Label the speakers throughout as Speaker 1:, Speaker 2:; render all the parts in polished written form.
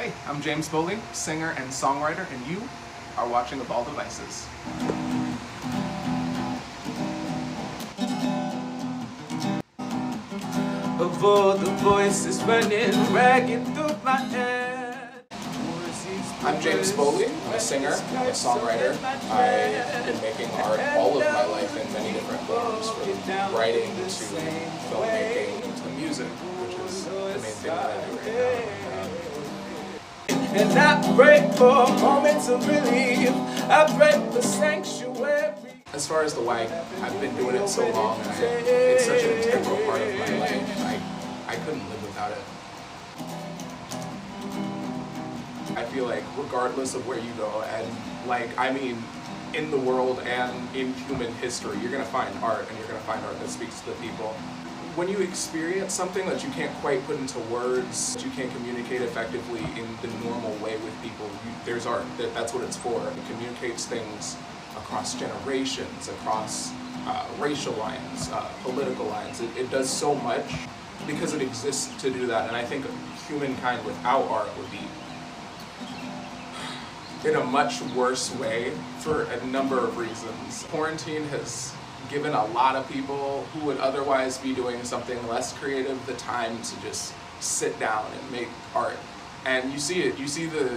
Speaker 1: Hey, I'm James Boley, singer and songwriter, and you are watching Of All Devices.
Speaker 2: Of all the voices running ragged through my head.
Speaker 1: I'm James Boley. I'm a singer, I'm a songwriter. I've been making art all of my life in many different forms, from writing to filmmaking to music, which is the main thing that I do right now.
Speaker 2: And I pray for moments of relief. I pray for sanctuary.
Speaker 1: As far as the why, I've been doing it so long, and it's such an integral part of my life. I couldn't live without it. I feel like regardless of where you go, and in the world and in human history, you're gonna find art, and you're gonna find art that speaks to the people. When you experience something that you can't quite put into words, that you can't communicate effectively in the normal way with people, there's art. That's what it's for. It communicates things across generations, across racial lines, political lines. It does so much because it exists to do that, and I think humankind without art would be in a much worse way for a number of reasons. Quarantine has given a lot of people who would otherwise be doing something less creative the time to just sit down and make art. And you see it, you see the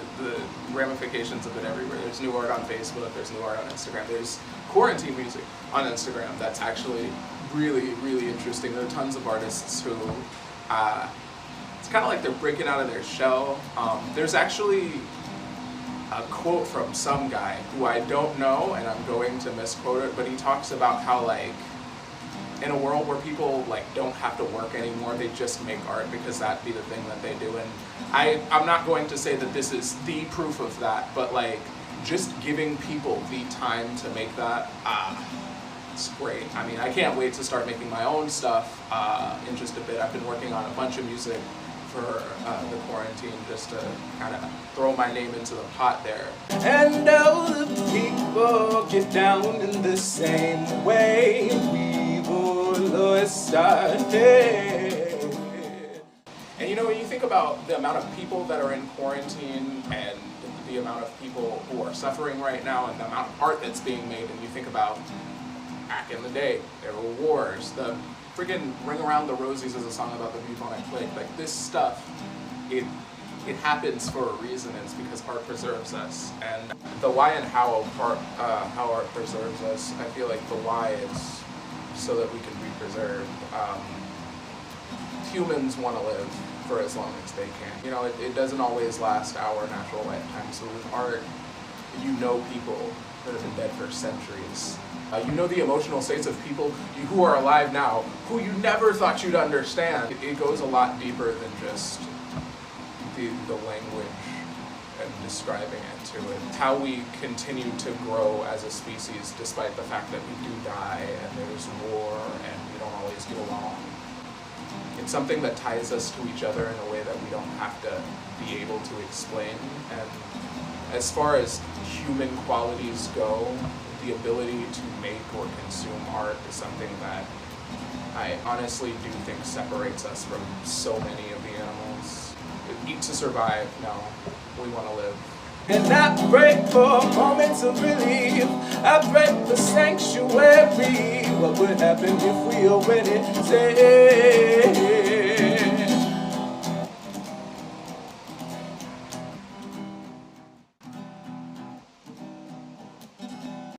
Speaker 1: ramifications of it everywhere. There's new art on Facebook, there's new art on Instagram, there's quarantine music on Instagram that's actually really, really interesting. There are tons of artists who, it's kind of like they're breaking out of their shell. There's actually a quote from some guy who I don't know, and I'm going to misquote it, but he talks about how, like, in a world where people don't have to work anymore, they just make art because that'd be the thing that they do. And I'm not going to say that this is the proof of that, but just giving people the time to make that, it's great. I mean, I can't wait to start making my own stuff in just a bit. I've been working on a bunch of music for the quarantine, just to kind of throw my name into the pot there.
Speaker 2: And all the people get down in the same way we all started.
Speaker 1: And you know, when you think about the amount of people that are in quarantine and the amount of people who are suffering right now and the amount of art that's being made, and you think about back in the day, there were wars, the friggin' Ring Around the Rosies is a song about the bubonic plague. Like, this stuff, it happens for a reason. It's because art preserves us. And the why and how art preserves us, I feel like the why is so that we can be preserved. Humans want to live for as long as they can. You know, it doesn't always last our natural lifetime. So with art, you know people that have been dead for centuries. You know the emotional states of people who are alive now, who you never thought you'd understand. It goes a lot deeper than just the language and describing it to it. How we continue to grow as a species despite the fact that we do die and there's war and we don't always get along. It's something that ties us to each other in a way that we don't have to be able to explain. And as far as human qualities go, the ability to make or consume art is something that I honestly do think separates us from so many of the animals. Eat to survive, no, we want to live.
Speaker 2: And I pray for moments of relief. I pray for sanctuary. What would happen if we already said